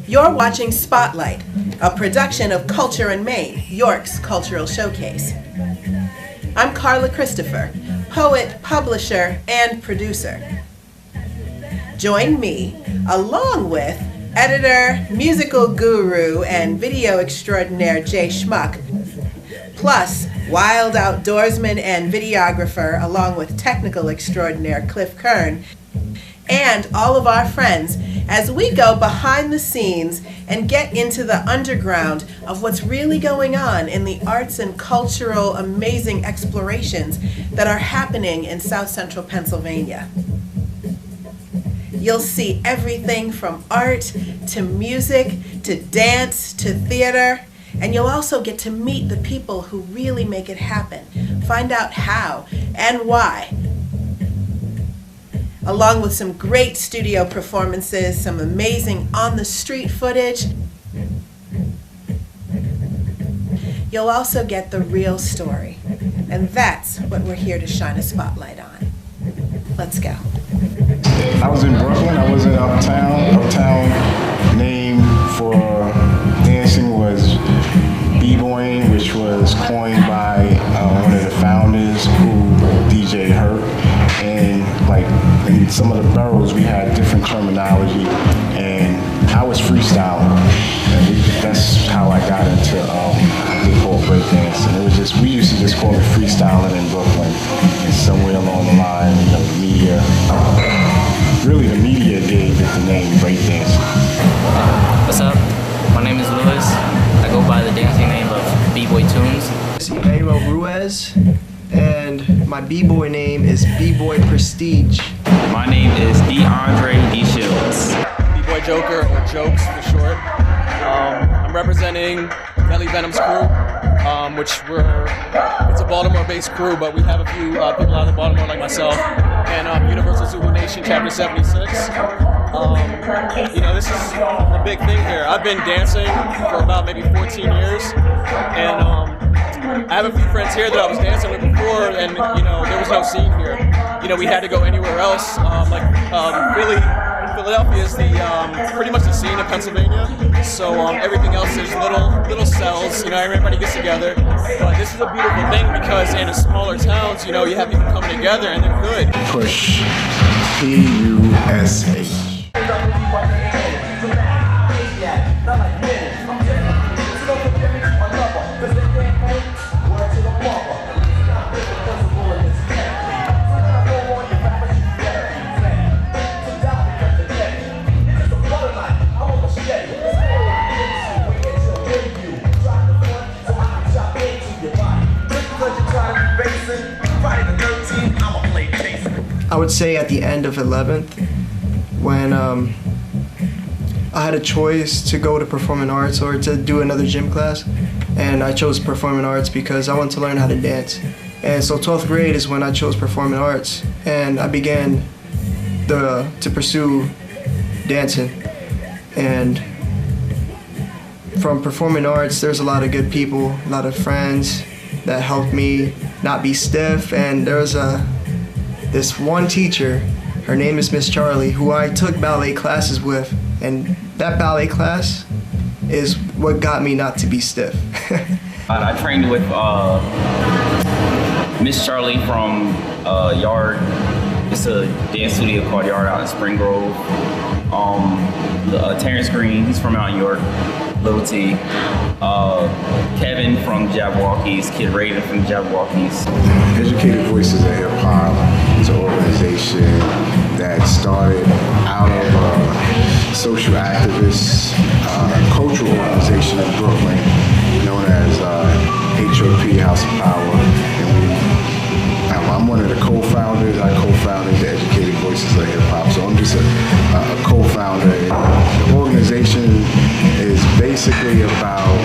You're watching Spotlight, a production of Culture in Maine, York's cultural showcase. I'm Carla Christopher, poet, publisher, and producer. Join me, along with editor, musical guru, and video extraordinaire Jay Schmuck, plus wild outdoorsman and videographer, along with technical extraordinaire Cliff Kern, and all of our friends as we go behind the scenes and get into the underground of what's really going on in the arts and cultural amazing explorations that are happening in South Central Pennsylvania. You'll see everything from art to music to dance to theater, and you'll also get to meet the people who really make it happen, find out how and why, along with some great studio performances, some amazing on-the-street footage. You'll also get the real story, and that's what we're here to shine a spotlight on. Let's go. I was in Brooklyn, I was in Uptown. Uptown name for dancing was B-boying, which was coined by one of the founders who DJ Hurt. And like in some of the boroughs, we had different terminology, and I was freestyling. And that's how I got into the whole breakdance. And it was just, we used to just call it freestyling in Brooklyn. And somewhere along the line, you know, the media, really the media gave it the name breakdance. What's up? My name is Lewis. I go by the dancing name of B-Boy Tunes. Emmanuel Ruiz, and my B-Boy name is B-Boy Prestige. My name is DeAndre D. Shields. B-Boy Joker, or Jokes for short. I'm representing Nelly Venom's crew, it's a Baltimore-based crew, but we have a few people out of Baltimore like myself, and Universal Zulu Nation Chapter 76. This is a big thing here. I've been dancing for about maybe 14 years, and I have a few friends here that I was dancing with before, and there was no scene here. We had to go anywhere else. Philly, Philadelphia is pretty much the scene of Pennsylvania. So everything else is little cells. Everybody gets together. But this is a beautiful thing because in the smaller towns, you have people coming together and they're good. Push PUSH. I would say at the end of 11th, when I had a choice to go to performing arts or to do another gym class, and I chose performing arts because I wanted to learn how to dance. And so 12th grade is when I chose performing arts, and I began to pursue dancing. And from performing arts, there's a lot of good people, a lot of friends that helped me not be stiff. And there was this one teacher, her name is Miss Charlie, who I took ballet classes with, and that ballet class is what got me not to be stiff. I trained with Miss Charlie from Yard. It's a dance studio called Yard out in Spring Grove. Terrence Green, he's from out in York. Little T. Kevin from Jabwalkies, Kid Raven from Jabwalkies. Educated Voices of Hip Hop is an organization that started out of a social activist cultural organization in Brooklyn known as HOP, House of Power. And I'm one of the co-founders. I co-founded the Educated Voices of Hip Hop, so I'm just a co-founder. The organization is basically about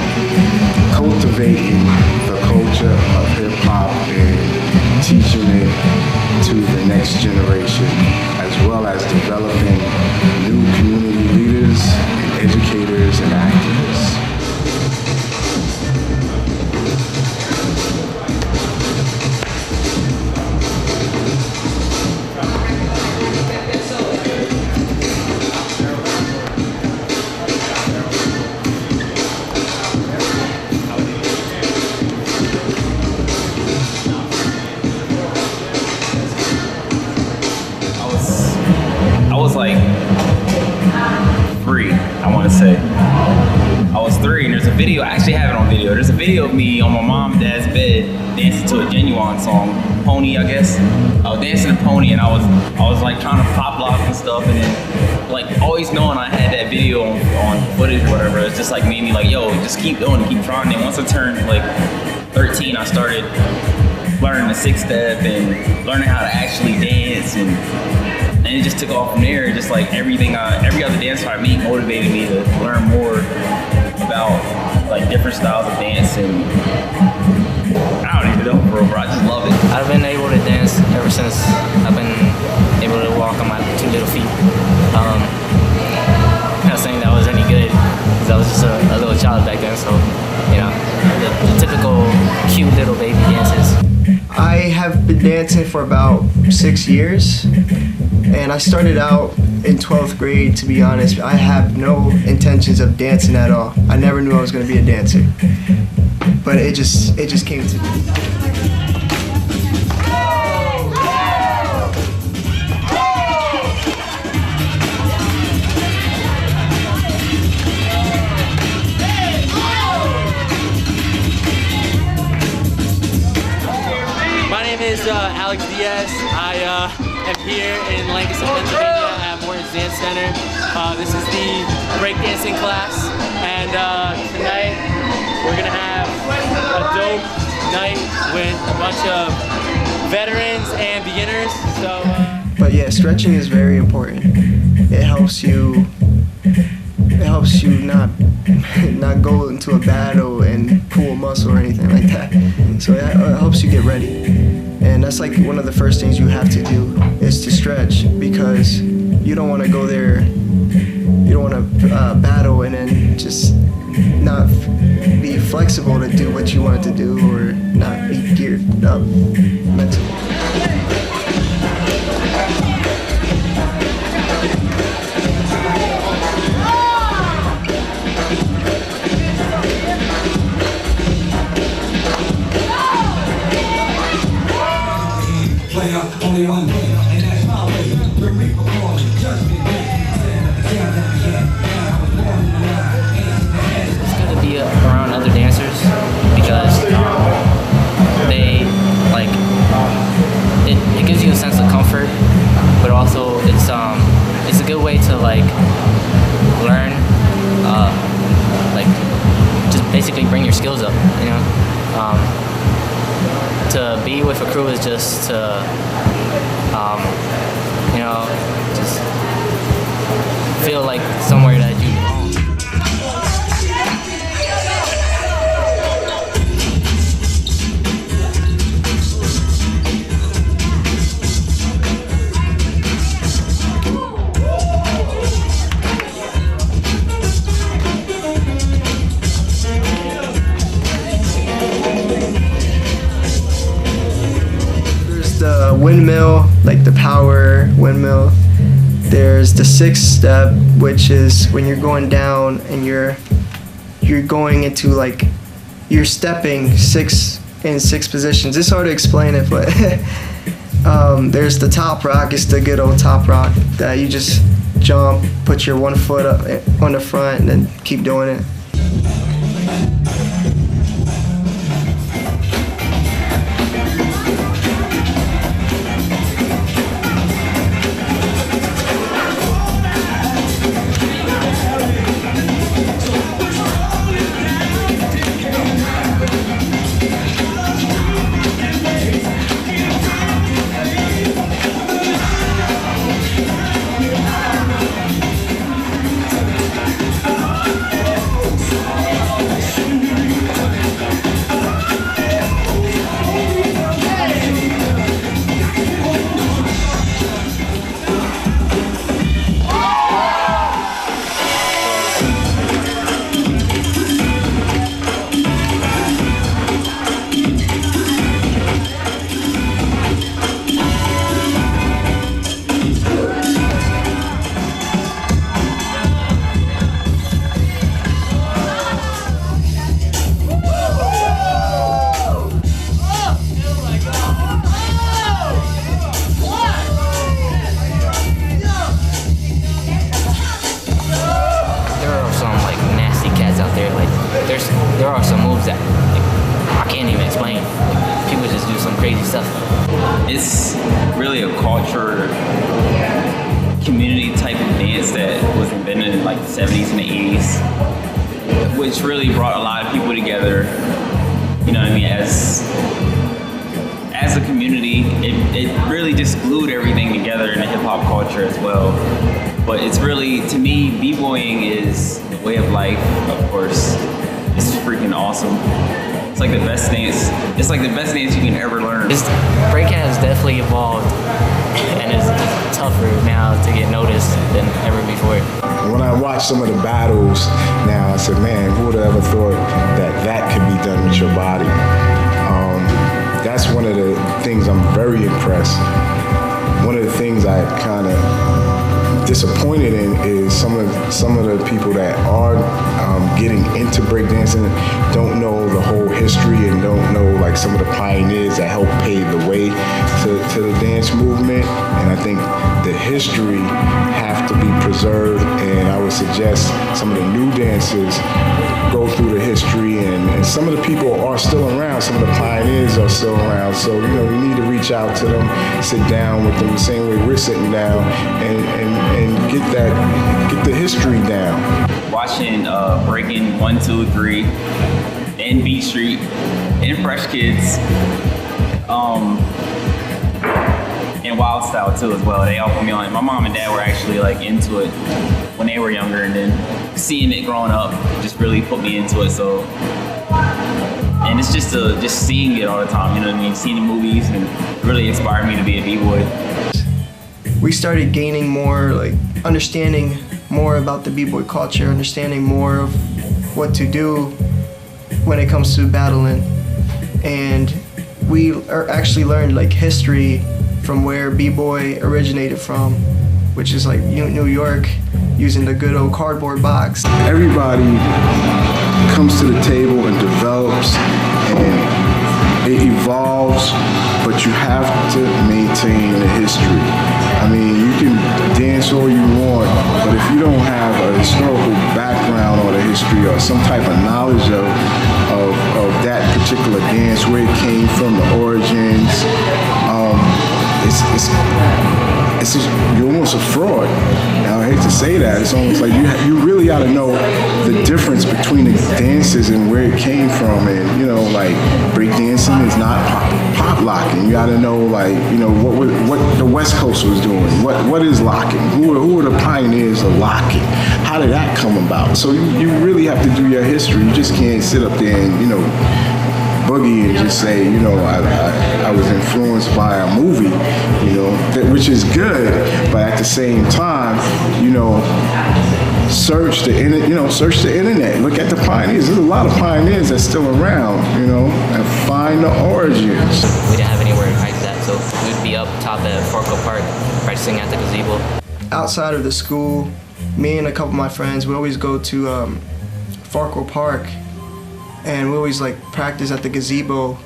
cultivating the culture of hip-hop and teaching it to the next generation, as well as developing new community leaders, and educators, and activists. like 3, I want to say. I was 3, and there's a video. I actually have it on video. There's a video of me on my mom and dad's bed dancing to a Genuine song, Pony, I guess. I was dancing to Pony, and I was like trying to pop lock and stuff, and then like always knowing I had that video on footage or whatever. It's just like made me like, yo, just keep doing it, keep trying. And once I turned like 13, I started learning the 6-step and learning how to actually dance, and it just took off from there. Just like every other dancer I meet motivated me to learn more about like different styles of dance, and I don't even know, bro. I just love it. I've been able to dance ever since I've been able to walk on my 2 little feet. Not saying that I was any good, because I was just a little child back then, so, you know, the typical cute little baby dances. I have been dancing for about 6 years, and I started out in 12th grade, to be honest. I have no intentions of dancing at all. I never knew I was going to be a dancer, but it just came to me. Alex Diaz. I am here in Lancaster, Pennsylvania at Morton's Dance Center. This is the breakdancing class, and tonight we're gonna have a dope night with a bunch of veterans and beginners. So, But yeah, stretching is very important. It helps you not go into a battle and pull a muscle or anything like that. So it helps you get ready. And that's like one of the first things you have to do is to stretch, because you don't want to go there, you don't want to battle and then just not be flexible to do what you want to do, or not be geared up mentally. Only one way, and that's my way. We're people calling, judgment. It's good to be around other dancers, because they like it gives you a sense of comfort, but also it's a good way to like learn, like just basically bring your skills up, you know. To be with a crew is just to, you know, just feel like somewhere that you belong. Windmill, like the power windmill. There's the 6-step, which is when you're going down and you're going into like, you're stepping 6 in 6 positions. It's hard to explain it, but there's the top rock. It's the good old top rock that you just jump, put your one foot up on the front, and then keep doing it. really a culture, community type of dance that was invented in like the 70s and the 80s, which really brought a lot of people together. You know what I mean? As a community, it really just glued everything together in the hip hop culture as well. But it's really, to me, b-boying is a way of life, of course. It's freaking awesome. It's like the best dance. It's like the best dance you can ever learn. Breakin has definitely evolved, and it's tougher now to get noticed than ever before. When I watch some of the battles now, I said, man, who would have ever thought that could be done with your body? That's one of the things I'm very impressed. One of the things I kind of disappointed in is some of the people that are getting into breakdancing don't know the whole history and don't know like some of the pioneers that helped pave the way to the dance movement. And I think the history have to be preserved, and I would suggest some of the new dancers go through the history, and some of the people are still around, some of the pioneers are still around, so you need to reach out to them, sit down with them the same way we're sitting down, and get the history down. Watching Breakin 1, 2, 3, and Beat Street, and Fresh Kids, and Wild Style too as well. They all put me on. My mom and dad were actually like into it when they were younger, and then seeing it growing up just really put me into it. So, and it's just seeing it all the time, you know what I mean? Seeing the movies and really inspired me to be a b-boy. We started gaining more, like understanding more about the b-boy culture, understanding more of what to do when it comes to battling, and we actually learned like history from where b-boy originated from, which is like New York, using the good old cardboard box. Everybody comes to the table and develops, and it evolves, but you have to maintain the history. I mean, you can dance all you want, but if you don't have a historical background or the history or some type of knowledge of that particular dance, where it came from, the origins, it's just, you're almost a fraud. Now, I hate to say that. It's almost like you really got to know the difference between the dances and where it came from. And like breakdancing is not pop locking. You got to know what the West Coast was doing. What is locking? Who are the pioneers of locking? How did that come about? So you really have to do your history. You just can't sit up there and boogie and just say, I was influenced by a movie, which is good, but at the same time, search the internet, look at the pioneers. There's a lot of pioneers that's still around, and find the origins. We didn't have anywhere to practice that, so we'd be up top at Farco Park practicing at the gazebo. Outside of the school, me and a couple of my friends, we always go to Farco Park, and we always practice at the gazebo.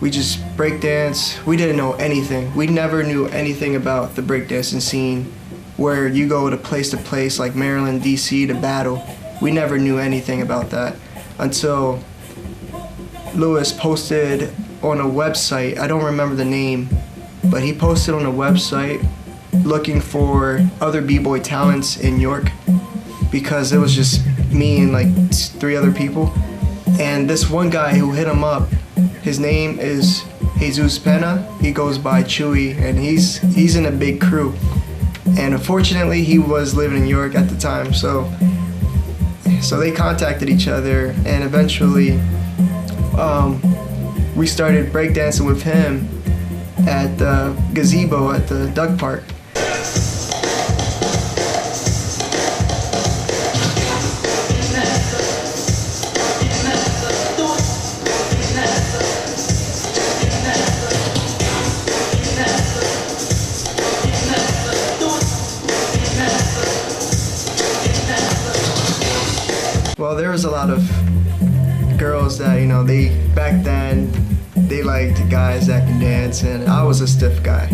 We just breakdance. We didn't know anything. We never knew anything about the breakdancing scene, where you go to place like Maryland, DC to battle. We never knew anything about that until Lewis posted on a website. I don't remember the name, but he posted on a website looking for other b-boy talents in York, because it was just me and 3 other people. And this one guy who hit him up, his name is Jesus Pena. He goes by Chewy, and he's in a big crew. And unfortunately, he was living in New York at the time, so they contacted each other, and eventually we started breakdancing with him at the gazebo at the Duck Park. Well, there was a lot of girls that, back then, they liked guys that can dance, and I was a stiff guy.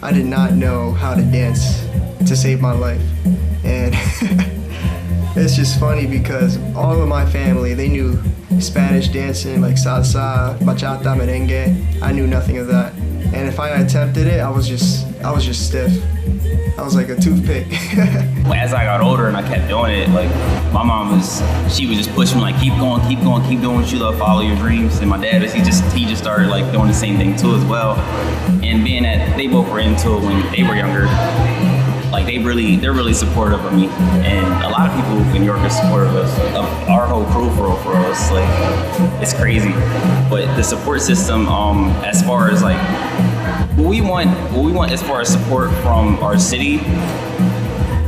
I did not know how to dance to save my life. And it's just funny because all of my family, they knew Spanish dancing, like salsa, bachata, merengue. I knew nothing of that. and if I attempted it, I was just stiff. I was like a toothpick. As I got older and I kept doing it, like my mom she would just push me like, keep going, keep going, keep doing what you love, follow your dreams. And my dad he just started like doing the same thing too as well. And being that they both were into it when they were younger, like they're really supportive of me. And a lot of people in New York are supportive of our whole crew for us. Like it's crazy. But the support system, as far as like what we want as far as support from our city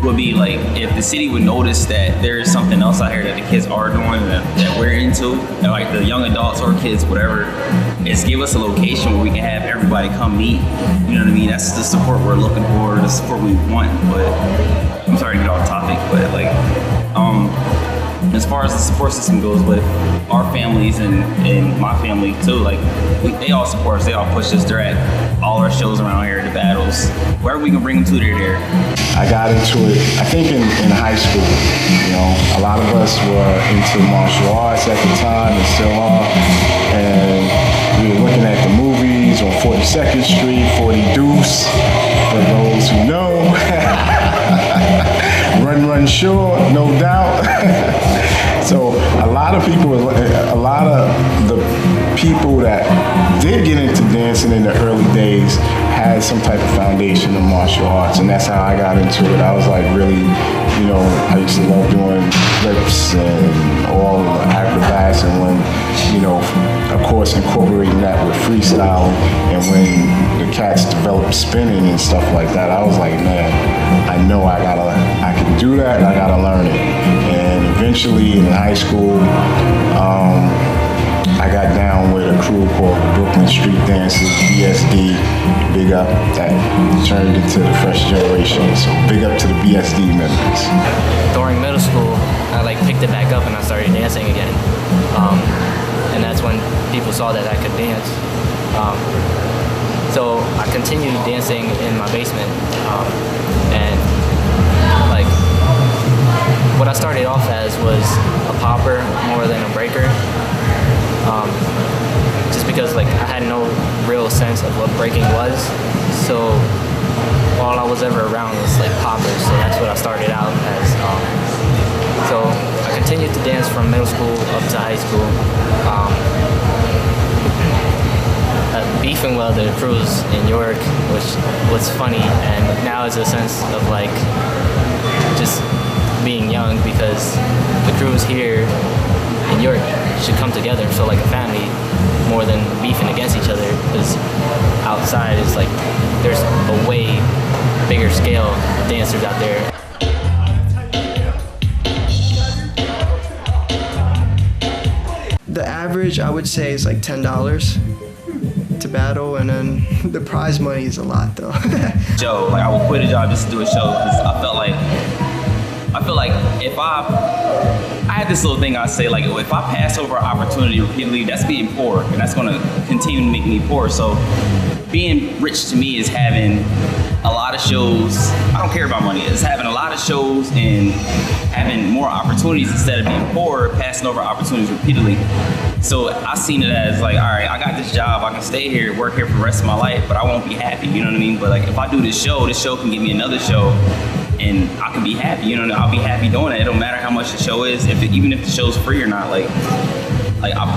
would be like if the city would notice that there is something else out here that the kids are doing that we're into, and like the young adults or kids, whatever, is give us a location where we can have everybody come meet. You know what I mean? That's the support we're looking for, the support we want. But I'm sorry to get off topic, but like as far as the support system goes with our families and my family too, like they all support us, they all push us. They're at all our shows around here, the battles, wherever we can bring them to, they're there. I got into it, I think in high school. You know, a lot of us were into martial arts at the time and still are. And we were looking at the movies on 42nd Street, 40 Deuce, for those who know. Run Sure, no doubt. So a lot of the people that did get into dancing in the early days had some type of foundation of martial arts, and that's how I got into it. I was like really, you know, I used to love doing flips and all the acrobats, and when, you know, of course incorporating that with freestyle, and when the cats developed spinning and stuff like that, I was like, man, I know I can do that, and I gotta learn it. And eventually in high school, I got down with a crew called the Brooklyn Street Dancers, BSD, big up, that turned into the Fresh Generation, so big up to the BSD members. During middle school, I like picked it back up and I started dancing again. And that's when people saw that I could dance. So I continued dancing in my basement. And like, what I started off as was a popper more than a breaker. Just because like I had no real sense of what breaking was, so all I was ever around was like poppers, so that's what I started out as. So I continued to dance from middle school up to high school. Beefing well the crews in York, which was funny, and now it's a sense of like just being young, because the crews here in York should come together, so like a family, more than beefing against each other, because outside is like there's a way bigger scale of dancers out there. The average, I would say, is like $10 to battle, and then the prize money is a lot though. Joe, like I would quit a job just to do a show, because I feel like if I had this little thing I say, like if I pass over an opportunity repeatedly, that's being poor, and that's gonna continue to make me poor. So being rich to me is having a lot of shows. I don't care about money. It's having a lot of shows and having more opportunities instead of being poor, passing over opportunities repeatedly. So I seen it as like, all right, I got this job, I can stay here, work here for the rest of my life, but I won't be happy, you know what I mean? But like if I do this show can give me another show, and I can be happy, you know, I'll be happy doing it. It don't matter how much the show is, even if the show's free or not. Like I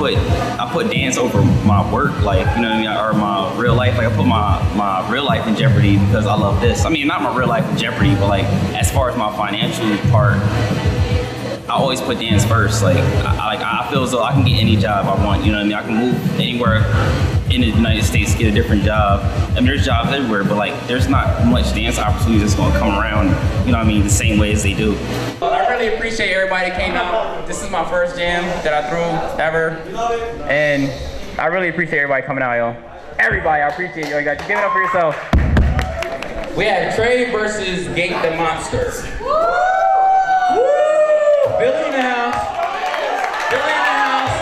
put dance over my work, like, you know what I mean, or my real life. Like I put my real life in jeopardy because I love this. I mean, not my real life in jeopardy, but like as far as my financial part, I always put dance first. Like I feel as though I can get any job I want, you know what I mean? I can move anywhere in the United States, get a different job. I mean, there's jobs everywhere, but like there's not much dance opportunities that's gonna come around, you know what I mean, the same way as they do. Well, I really appreciate everybody that came out. This is my first jam that I threw ever, and I really appreciate everybody coming out, yo. Everybody, I appreciate you. Guys, give it up for yourself. We have Trey versus Gate the Monster. Woo! Billy in the house. Billy in the house.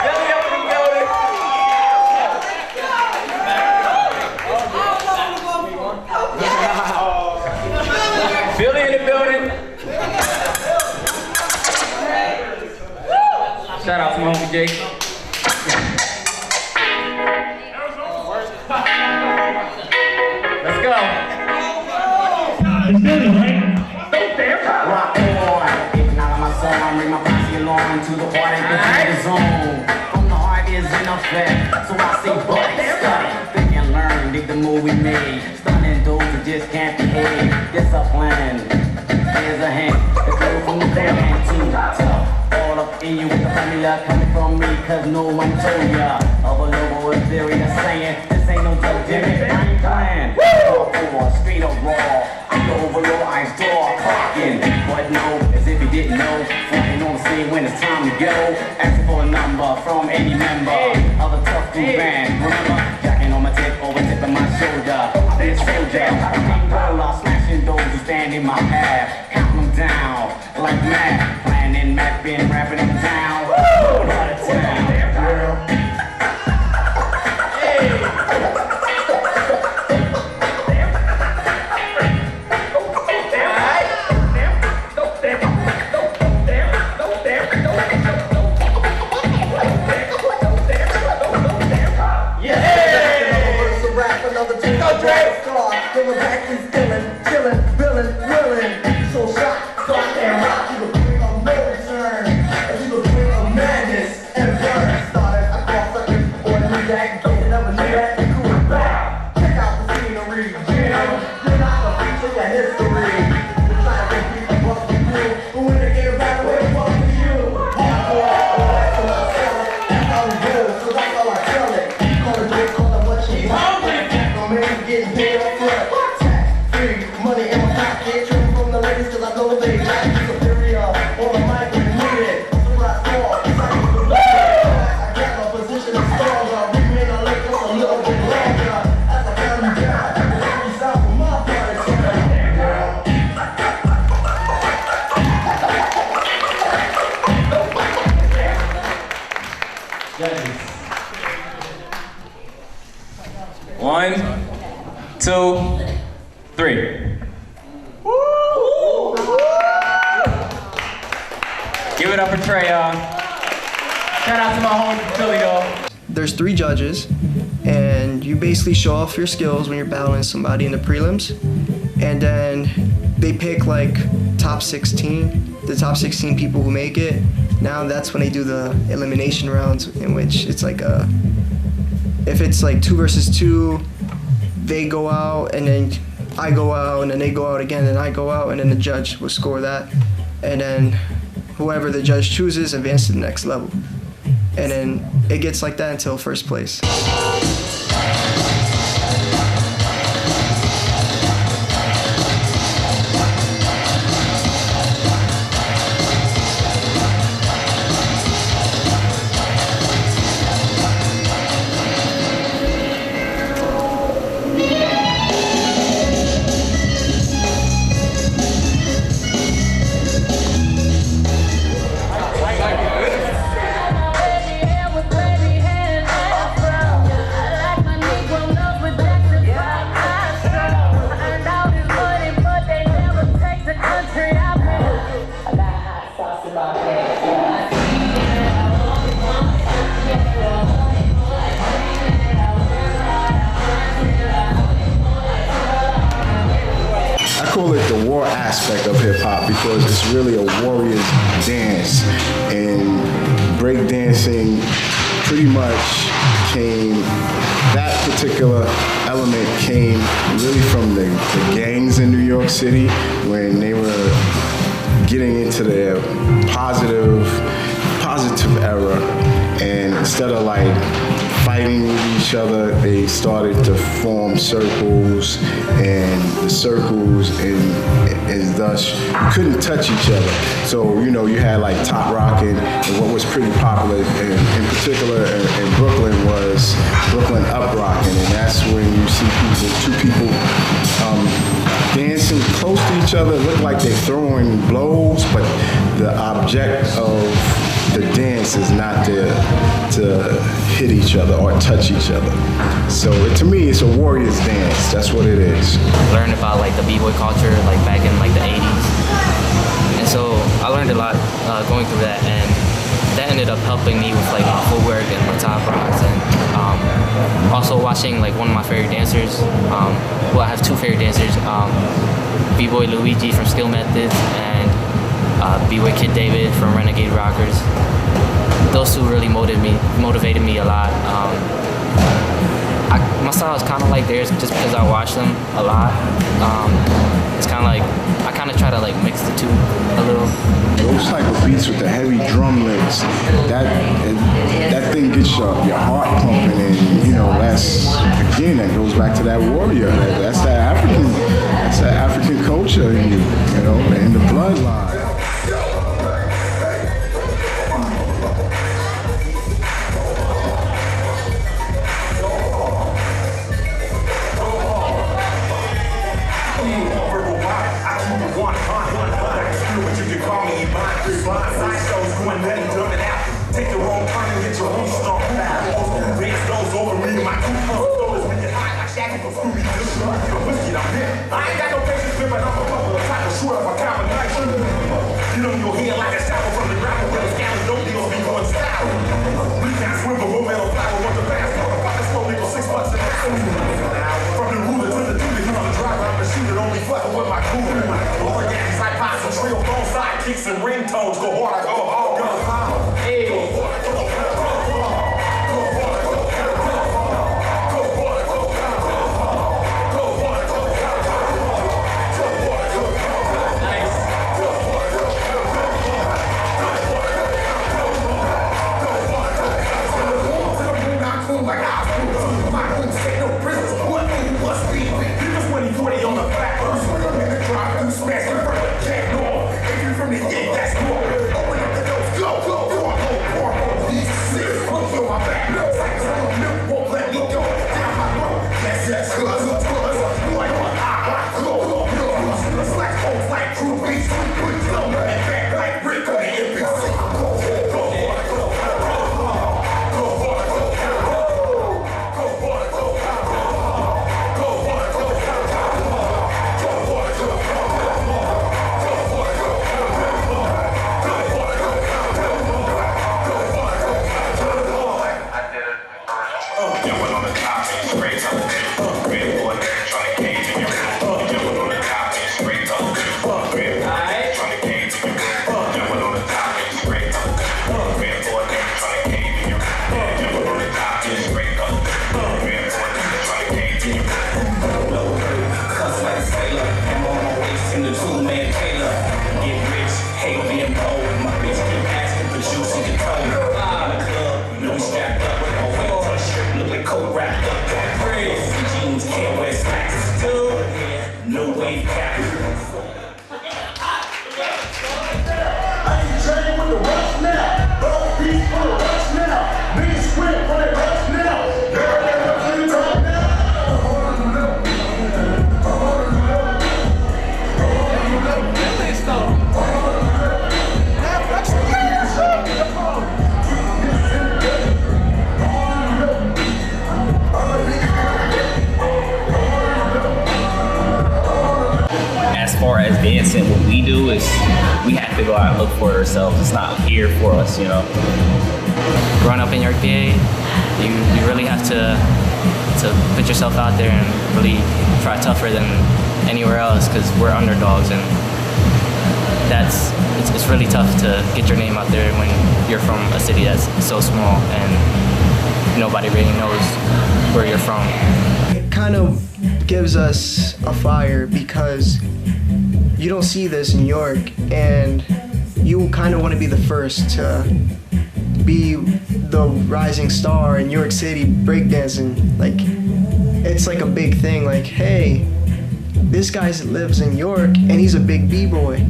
Billy up in the building. Billy in the building. Shout out to my homie Jake. the zone. From the heart is in effect. So I say, buddy, study, think and learn. Dig the move we made. Stunning those who just can't behave. Discipline. Here's a hand. The girl from the band team. All up in you with the formula coming from me, cause no one told ya. Of a logo is theory that's saying this ain't no joke, Jimmy. I ain't playing. Hardcore, straight up raw. I'm the overlord, I store clocking. But no, as if you didn't know. Flying on the scene when it's time to go. Asking for a number from any member of a tough crew band. Remember, jacking on my tip, over tip of my shoulder. I've been a soldier, I'm roller, smashing those who stand in my path. Counting them down like mad. Planning, mapping, rapping them down. Going out of town, girl. One, two, three. Give it up for Trey, y'all. Shout out to my home from Philly, though. There's 3 judges, and you basically show off your skills when you're battling somebody in the prelims, and then they pick like top 16, the top 16 people who make it. Now that's when they do the elimination rounds, in which it's like if it's like 2 versus 2, they go out, and then I go out, and then they go out again, and I go out, and then the judge will score that, and then whoever the judge chooses advances to the next level. And then it gets like that until first place. I call it the war aspect of hip hop because it's really a warrior's dance, and breakdancing pretty much that particular element came really from the gangs in New York City when they were getting into their positive era, and instead of like fighting with each other, they started to form circles, and the circles and thus you couldn't touch each other. So you had like top rocking, and what was pretty popular in particular in Brooklyn was Brooklyn up rocking, and that's when you see two people dancing close to each other, look like they're throwing blows, but the object of the dance is not to hit each other or touch each other. So to me, it's a warrior's dance. That's what it is. Learned about like the b-boy culture like back in like the 80s. And so I learned a lot going through that, and that ended up helping me with like my footwork and my top rocks, and also watching like one of my favorite dancers. Well, I have 2 favorite dancers, b-boy Luigi from Skill Methods and b-boy Kid David from Renegade Rockers. those two really motivated me a lot. My style is kind of like theirs just because I watch them a lot. It's kind of like, I kind of try to like mix the two a little. Those type of beats with the heavy drum licks, that thing gets your heart pumping, and you know, that goes back to that warrior. That's that African culture in you, you know, in the bloodline. Take the wrong turn and get your own stomp back. Raise those over me, my two stories when you're high, like Shaggy from Scooby Doo. You're whiskey, I'm here. I ain't got no patience flipping off a couple of type of short of a combination. You know your head like a shower from the gravel where the scandals don't deals be going style. We can't swim the metal flower with the fast motherfuckers slowly for $6 an hour. From the ruler to the duty, he's on the driver, I'm the shooter, only fucking with my crew. Organs, iPods, and trio phone sidekicks and ringtones go hard, I go all guns power. Hey. Dancing, what we do is we have to go out and look for it ourselves. It's not here for us, you know. Growing up in York, PA, you really have to put yourself out there and really try tougher than anywhere else because we're underdogs, and it's really tough to get your name out there when you're from a city that's so small and nobody really knows where you're from. It kind of gives us a fire because you don't see this in York, and you kind of want to be the first to be the rising star in York City breakdancing. Like, it's like a big thing. Like, hey, this guy lives in York and he's a big b-boy.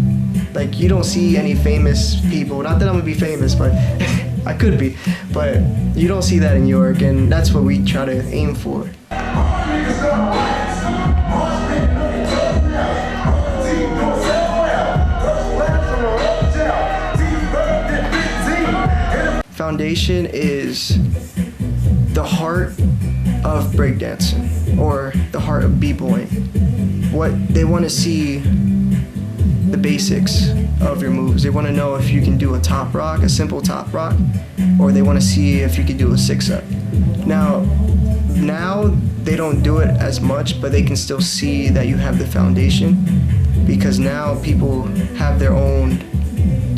Like, you don't see any famous people. Not that I'm gonna be famous, but I could be. But you don't see that in York, and that's what we try to aim for. Foundation is the heart of breakdancing, or the heart of b-boying. What they want to see, the basics of your moves. They want to know if you can do a top rock, a simple top rock, or they want to see if you can do a 6-up. Now they don't do it as much, but they can still see that you have the foundation, because now people have their own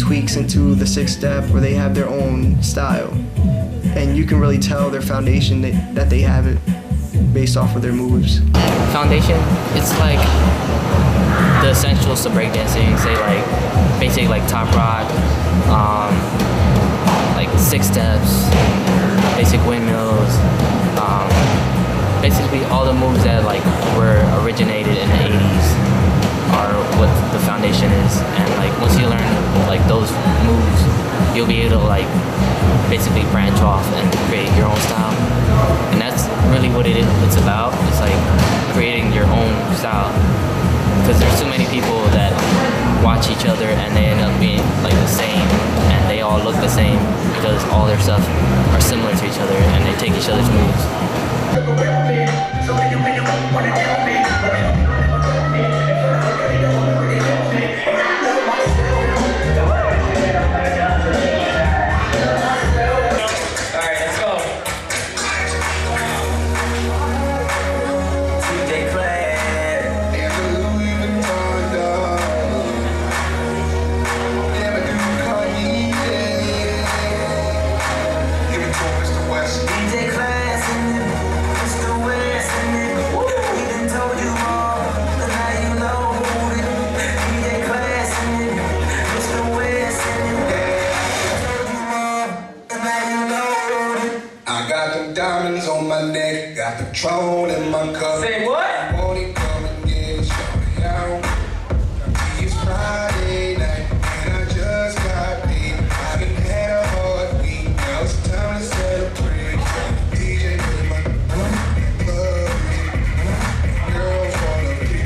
tweaks into the 6-step, or they have their own style. And you can really tell their foundation that they have it based off of their moves. Foundation, it's like the essentials to breakdancing. Say like basic like top rock, like 6 steps, basic windmills, basically all the moves that like were originated in the 80s are what the foundation is. And like once you learn like those moves, you'll be able to like basically branch off and create your own style. And that's really what it's about. It's like creating your own style. Because there's too many people that watch each other and they end up being like the same, and they all look the same because all their stuff are similar to each other and they take each other's moves. Diamonds on my neck, got Patron in my cup. Say what? Won't he come and get shorty out? It's Friday night, and I just got paid. I haven't had a heartbeat, now it's time to celebrate. DJ play my love, girls wanna be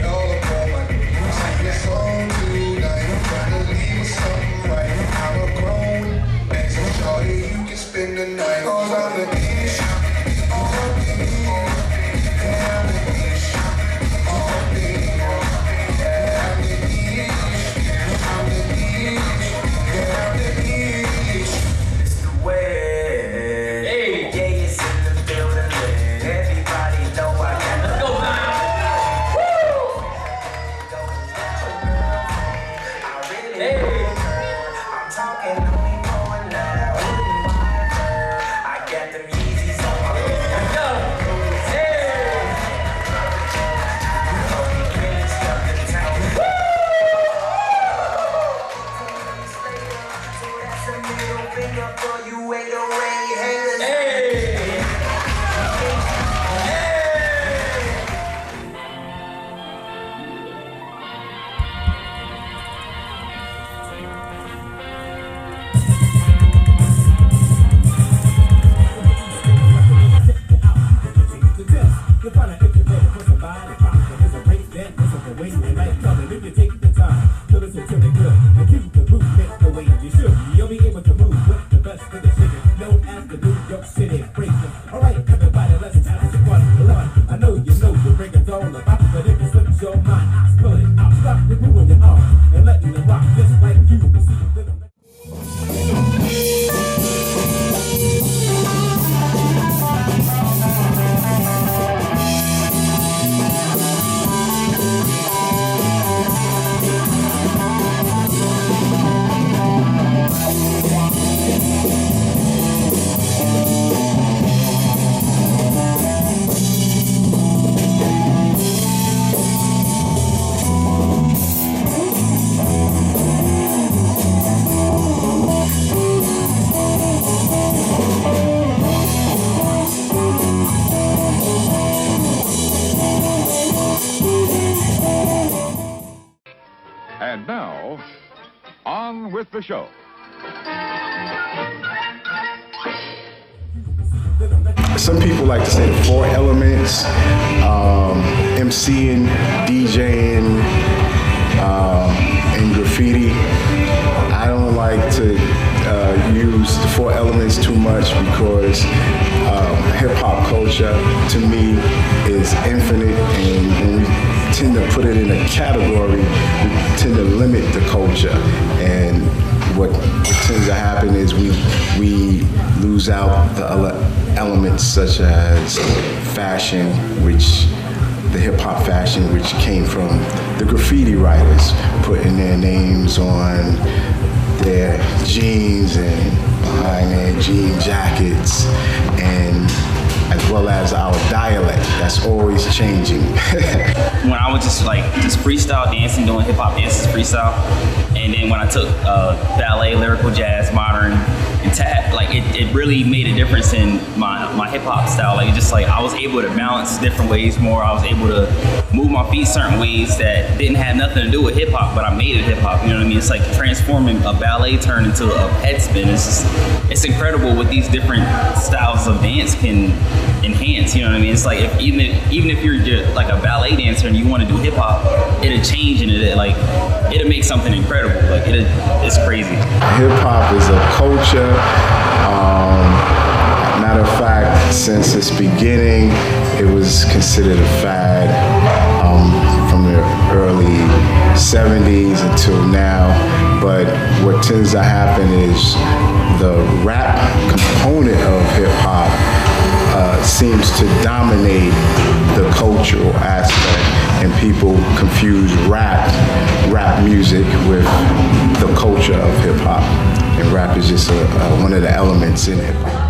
all up on my sing a song tonight. I'm trying to leave with something right. I'm a grown man, so shorty, you can spend the night. Cause I'm the dish. And now, on with the show. Some people like to say the 4 elements, MCing, DJing, and graffiti. I don't like to use the 4 elements too much because hip-hop culture, to me, is infinite, and when we tend to put it in a category, we tend to limit the culture. And what tends to happen is we lose out the other elements such as fashion, which the hip hop fashion, which came from the graffiti writers putting their names on their jeans and behind their jean jackets, and as well as our dialect that's always changing. When I was just freestyle dancing, doing hip hop dances freestyle, and then when I took ballet, lyrical jazz, modern, and tap, like it really made a difference in my hip hop style. Like just like I was able to balance different ways more. I was able to move my feet certain ways that didn't have nothing to do with hip hop, but I made it hip hop. You know what I mean? It's like transforming a ballet turn into a head spin. It's incredible what these different styles of dance can enhance. You know what I mean? It's like even if you're just like a ballet dancer and you want to do hip hop, it'll change and it'll make something incredible. Like it's crazy. Hip hop is a culture. Matter of fact, since its beginning, it was considered a fad from the early 70s until now. But what tends to happen is the rap component of hip hop seems to dominate the cultural aspect, and people confuse rap music with the culture of hip hop. And rap is just one of the elements in hip hop.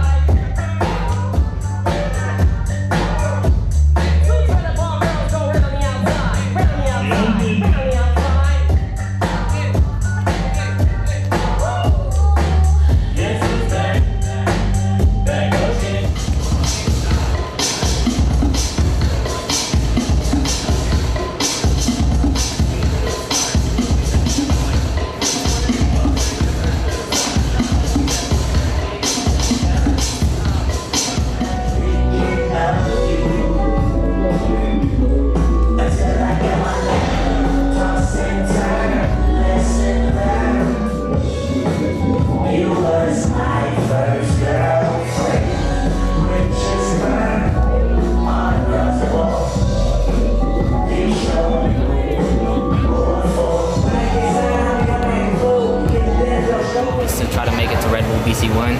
BC1,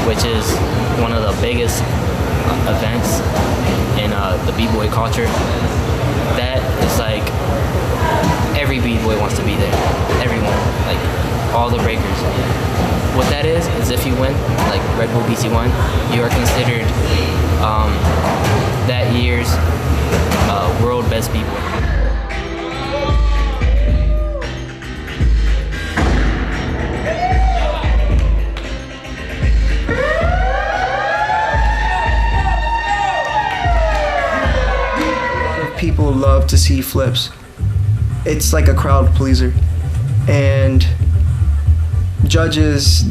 which is one of the biggest events in the b-boy culture. That is like every b-boy wants to be there. Everyone, like all the breakers. What that is if you win, like Red Bull BC1, you are considered that year's world best b-boy. People love to see flips. It's like a crowd pleaser, and judges,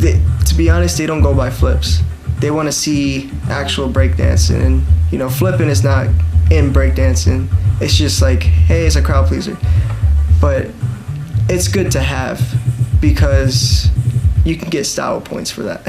to be honest, they don't go by flips. They want to see actual breakdancing, and you know, flipping is not in breakdancing. It's just like, hey, it's a crowd pleaser, but it's good to have because you can get style points for that.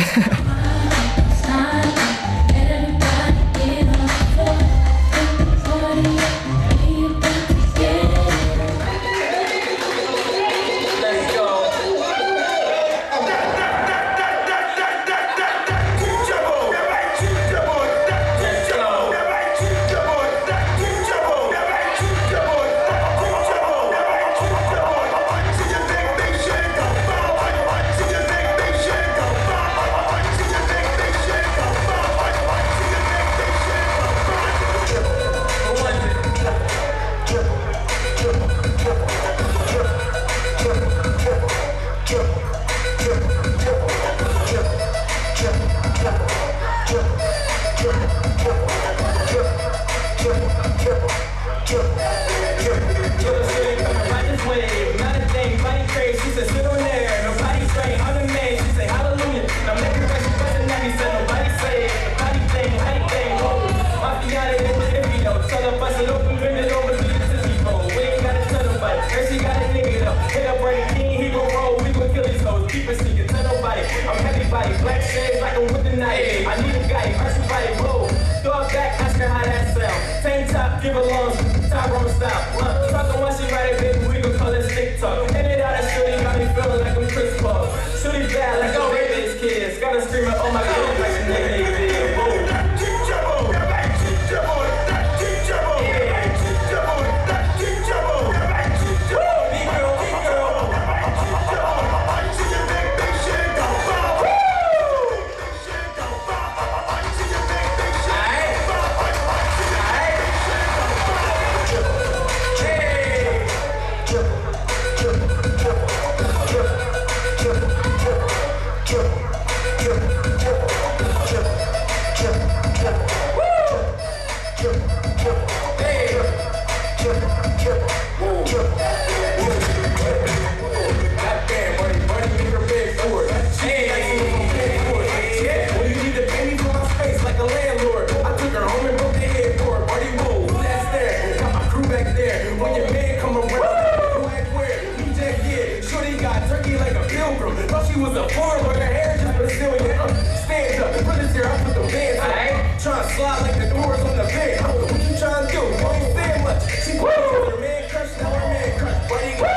Give a long Tyrone style. Talk on one shit right here, baby. We gon' call it stick talk. And it out of shooting got me feeling like I'm Chris Paul. Shooting bad like I'm raping these kids. Gotta scream out, oh my god, like the nigga they did. when your man come around. Black wear, he just yeah. Shorty got turkey like a pilgrim. Thought she was a foreign, but her hair just Brazilian. Stand up, put this here, I put the bands on. Trying to slide like the doors on the bed. What you trying to do? You ain't saying much. She put her man crush, now her man crush. Why you got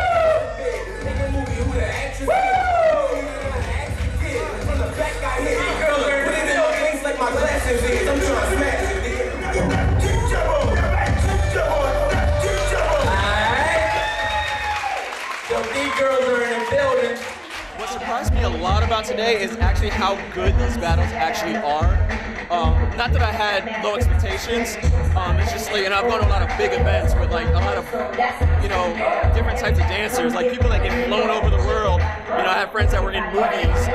make a movie, who the actress is? From the back I hit it. Put it in your face like my glasses is. I'm trying to smash it. So these girls are in the building. What surprised me a lot about today is actually how good these battles actually are. Not that I had low expectations. It's just like, and I've gone to a lot of big events with like a lot of, different types of dancers, like people that get flown over the world. I have friends that were in movies,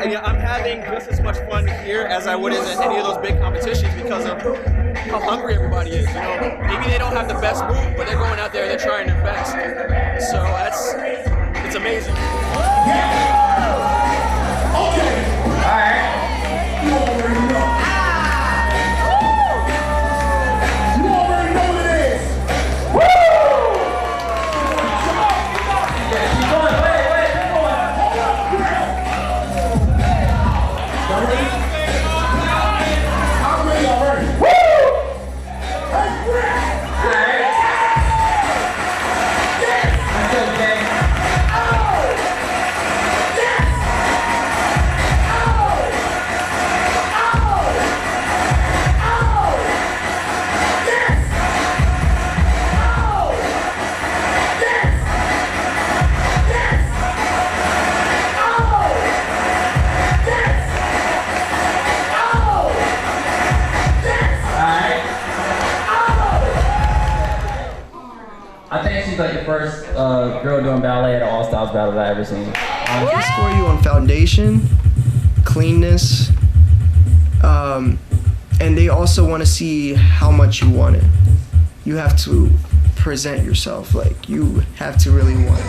and I'm having just as much fun here as I would in any of those big competitions because of how hungry everybody is. Maybe they don't have the best move, but they're going out there and they're trying their best. So it's amazing. I think she's like the first girl doing ballet at an all-styles battle that I've ever seen. They score you on foundation, cleanness, and they also want to see how much you want it. You have to present yourself, like you have to really want it.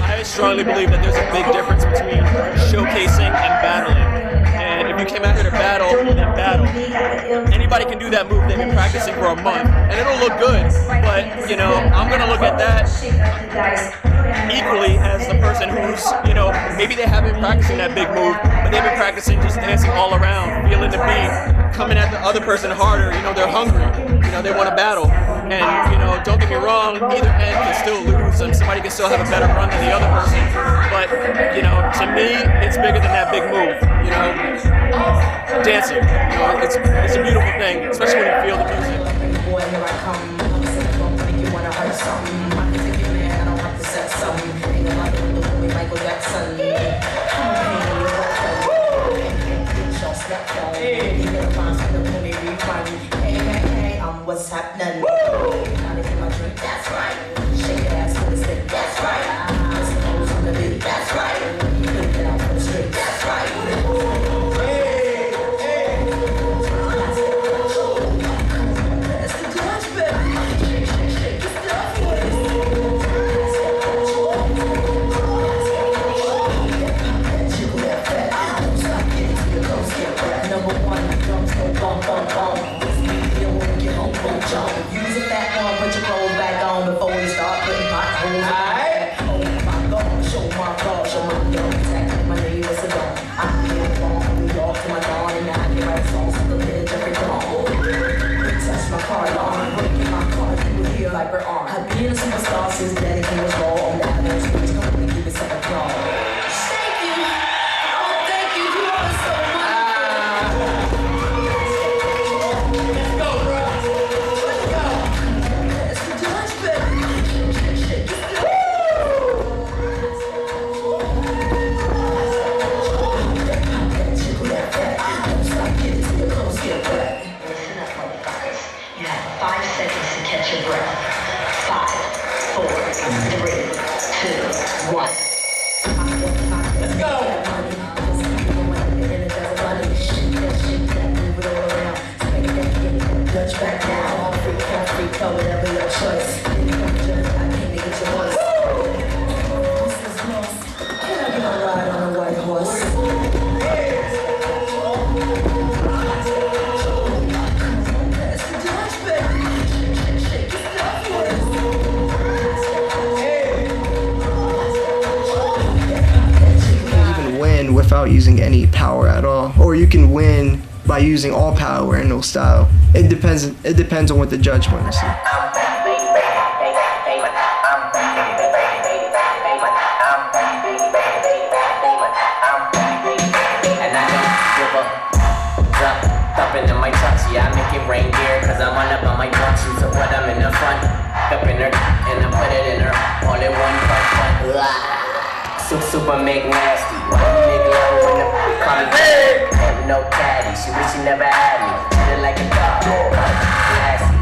I strongly believe that there's a big difference between showcasing and battling. And if you came out here to battle, then battle. Anybody can do that move. They've been practicing for a month, and it'll look good. But I'm gonna look at that equally as the person who's, maybe they haven't been practicing that big move, but they've been practicing just dancing all around, feeling the beat, coming at the other person harder. They're hungry. They want to battle. And, don't get me wrong, either end can still lose and somebody can still have a better run than the other person. But, to me, it's bigger than that big move. Dancing, it's a beautiful thing, especially when you feel the music. Boy, here I come. Make you wanna hurt something. I can take your man, I don't have to set something. Ain't nobody looking me Michael Jackson. What's happening? Now they my drink, that's right. Shake your ass to the stick, that's right. Listen to who's on the beat, that's right. Put it out for the street, that's right. Hey, hey. That's the clutch, baby. Viper arm. Her being a superstar since daddy came was raw on that nose. But you don't really give it second thought. Thank you. Oh, thank you. You are so wonderful. Let's go, bro. Let's go. It's the Dutch, baby. Listen up, motherfuckers. You have 5 seconds to catch your breath. 5, 4, 3, 2, 1. Let's go. Dutch back now. All free, carefree, color, whatever your choice. I came to get your voice. This is lost. Can I get a ride on a white horse? Without using any power at all, or you can win by using all power and no style. It depends on what the judge wants to see. Into my trucks, yeah, I make it rain gear, cause I'm on up on my truck, so put them in the front, up in her, and I put it in her, all in one punch. Super make nasty. Make love when the call it have no caddy. She wish she never had me. Treat her like a dog. Classy,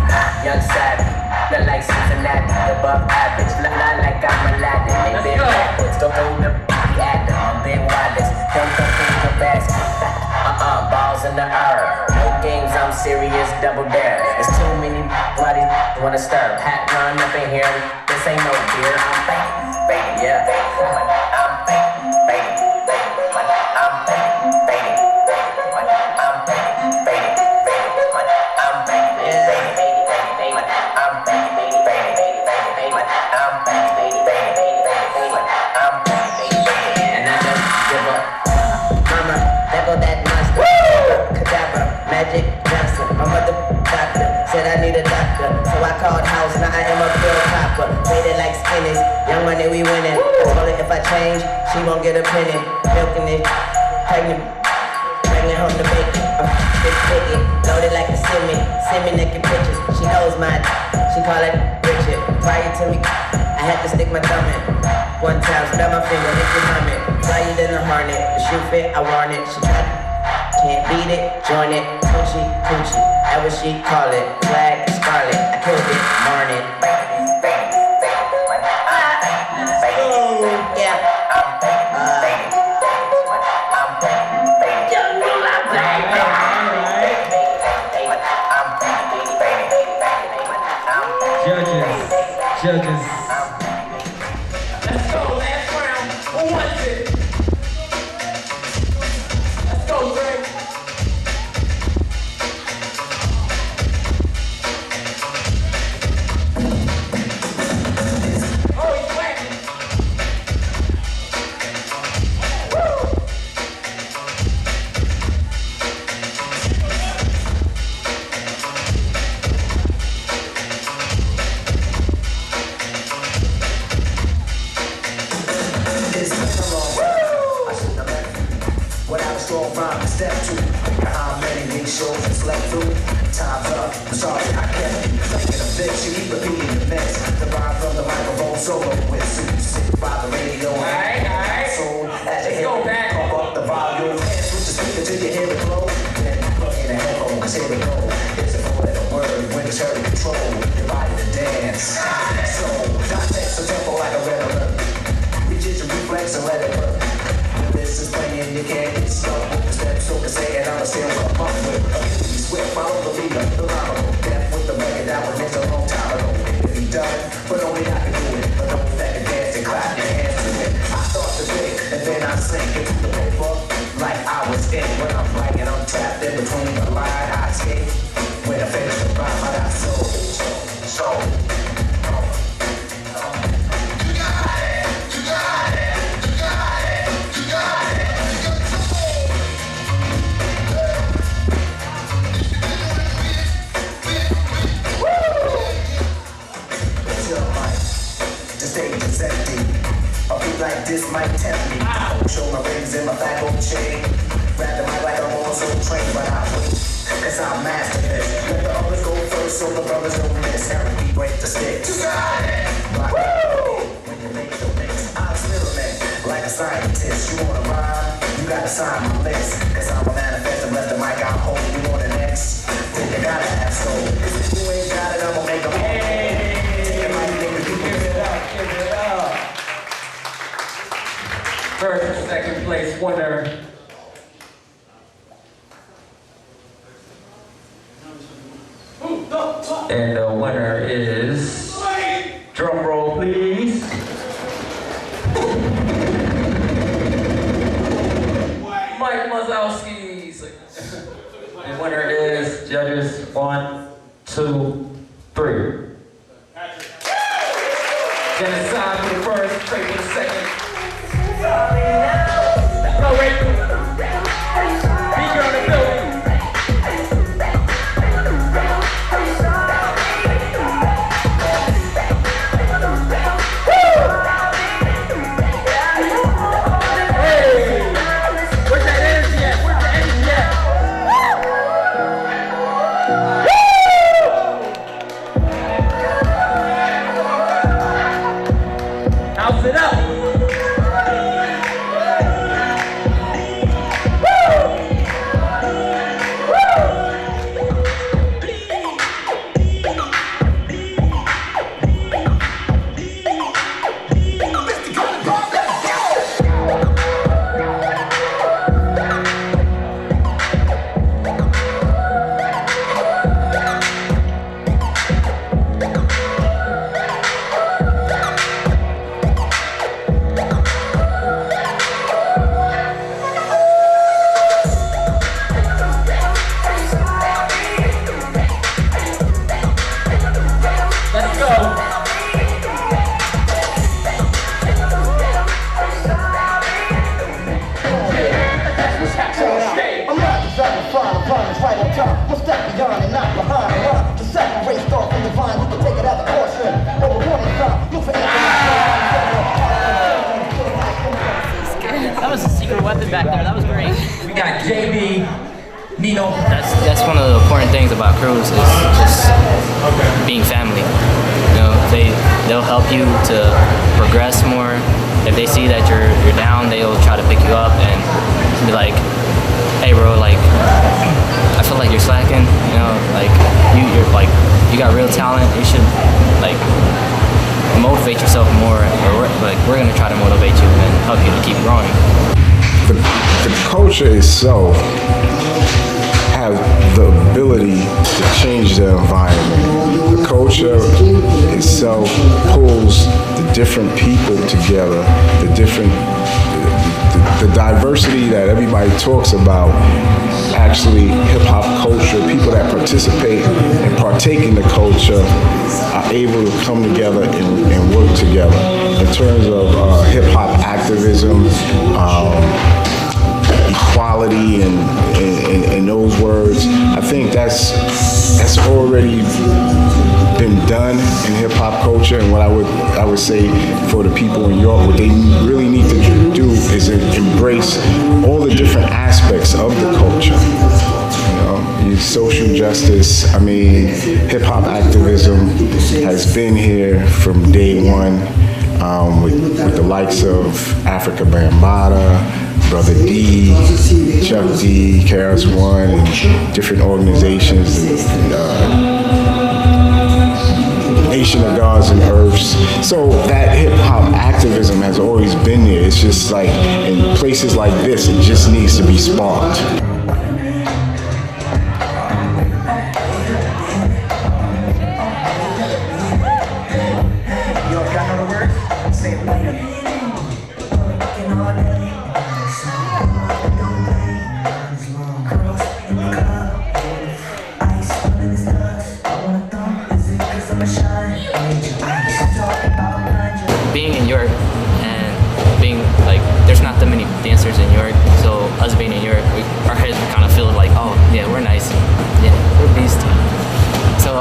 young savvy. Look like Cincinnati, above average. Look like I'm Aladdin. They been backwards. Don't hold the at them. I'm Ben Wallace. Don't come in the basket. Balls in the air. No games, I'm serious. Double dare. There's too many bodies wanna stir. Hat run up in here. This ain't no beer. I'm fake, yeah. Called house, now I am a pure copper. Rated like skinnies, young money we winning. I told her if I change, she won't get a penny. Milking it, pregnant home to bacon. Big piggy, loaded like a semi naked pictures. She knows my, she call it Richard. Prior to me, I had to stick my thumb in. One time, spread my finger, hit the helmet. Fly it in a hornet, the shoe fit, I want it. She tried, can't beat it, join it, coochie, that what she call it. Flag, scarlet, I killed it, morning. Judges. Let's go, last round. Who wants it? Let's go, Greg. Oh, he's whacking. Step 2, how many these shows and slept through? Time's up, I'm sorry I kept thinking of this. You keep repeating the mess. The rhyme from the microphone solo with suits. Sit by the radio. Alright. So as you go back, pump up the volume. And switch the speaker till you hear it blow. Then plug in a headphone, cause here we go. It's a four-letter word when it's heard to control your body to dance. So, not text a tempo like a red alert. Reach your reflex and let it work. This is playing, you can't get stuck. The steps so can say it, I'ma still come up with. Swift, follow the leader, the rhyme. Death with the record, that one is a long time ago. like this might tempt me. Show my rings in my back on chain. Grab the mic like I'm on so trained, but I wait, cause I'm master this. Let the others go first so the brothers don't miss. Harry, we break the sticks. When you make your mix, I'm still man, like a scientist. You wanna rhyme, you gotta sign my list. Cause I'm a manifest and let the mic out hold. You want the next, then you gotta have soul. If you ain't got it, I'ma make a take it like nigga, you give it up, give it up. First and second place winner. And the winner is, drum roll please, Mike Mazowski. The winner is, judges, 1, 2, 3. Genocide for the first, Trey for the second. Go Breakin. Be girl in the building. House it up! That was a secret weapon back there. That was great. We got JB, Nino. That's one of the important things about crews is just being family. You know, they'll help you to progress more. If they see that you're down, they'll try to pick you up and be like, "Hey, bro, like I feel like you're slacking. You know, like you're like you got real talent. You should like motivate yourself more. Or we're gonna try to motivate you and help you to keep growing." The culture itself has the ability to change the environment. The culture itself pulls the different people together, the diversity that everybody talks about. Actually, hip-hop culture, people that participate and partake in the culture are able to come together and work together. In terms of hip-hop activism, equality and those words, I think that's already been done in hip-hop culture. And what I would say for the people in York, what they really need to do is embrace all the different aspects of the culture. You know, social justice. I mean, hip-hop activism has been here from day one, with the likes of Africa Bambaataa, Brother D, Chuck D, Karis One, and different organizations, Nation of Gods and Earths. So that hip hop activism has always been there. It's just like in places like this, it just needs to be sparked. Being in York and being like, there's not that many dancers in York, so us being in York, our heads kind of feel like, oh yeah, we're nice, yeah, we're beast. So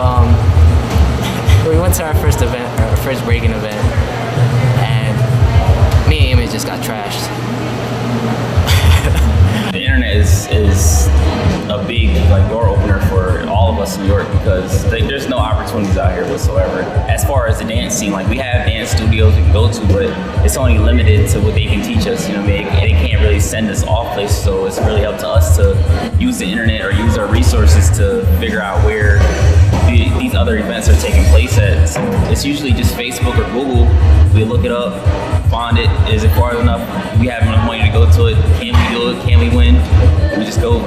we went to our first event, our first Breakin event, and me and just got trashed. The internet is a big door opener for all of us in New York because there's no opportunities out here whatsoever. As far as the dance scene, we have dance studios we can go to, but it's only limited to what they can teach us. They can't really send us off places, so it's really up to us to use the internet or use our resources to figure out where these other events are taking place at. So it's usually just Facebook or Google. We look it up, find it. Is it far enough? We have enough money to go to it. Can we do it? Can we win? We just go.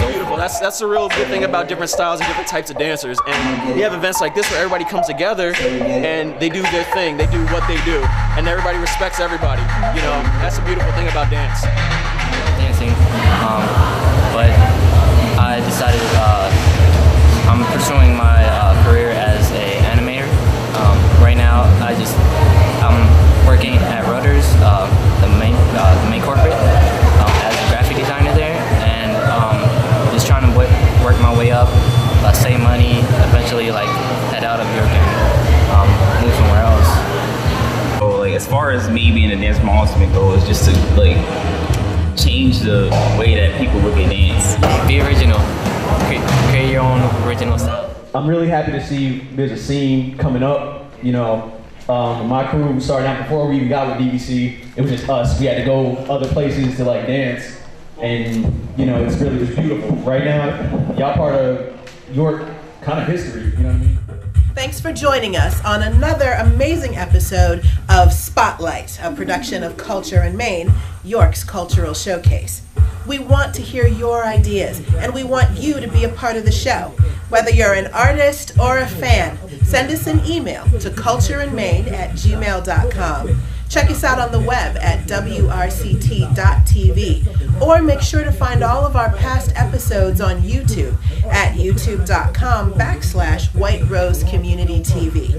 Beautiful. That's the real good thing about different styles and different types of dancers. And you have events like this where everybody comes together and they do their thing. They do what they do, and everybody respects everybody. That's the beautiful thing about dance. Dancing, but I decided I'm pursuing my career as an animator. Right now, I'm working at Rudders, the main corporate, as a graphic designer there, and just trying to work my way up, save money, eventually head out of New York and move somewhere else. So as far as me being a dancer, my ultimate goal is just to change the way that people look at dance. Be original. Create your own original style. I'm really happy to see there's a scene coming up. My crew started out before we even got with DVC. It was just us. We had to go other places to dance, and it's beautiful. Right now, y'all part of York kind of history. You know what I mean? Thanks for joining us on another amazing episode of Spotlight, a production of Culture in Maine, York's cultural showcase. We want to hear your ideas, and we want you to be a part of the show. Whether you're an artist or a fan, send us an email to cultureinmaine@gmail.com. Check us out on the web at wrct.tv, or make sure to find all of our past episodes on YouTube at youtube.com/White Rose Community TV.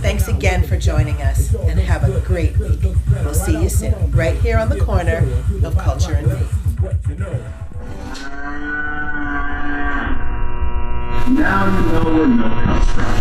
Thanks again for joining us, and have a great week. We'll see you soon, right here on the corner of Culture and Maine. Now you know where milk comes from.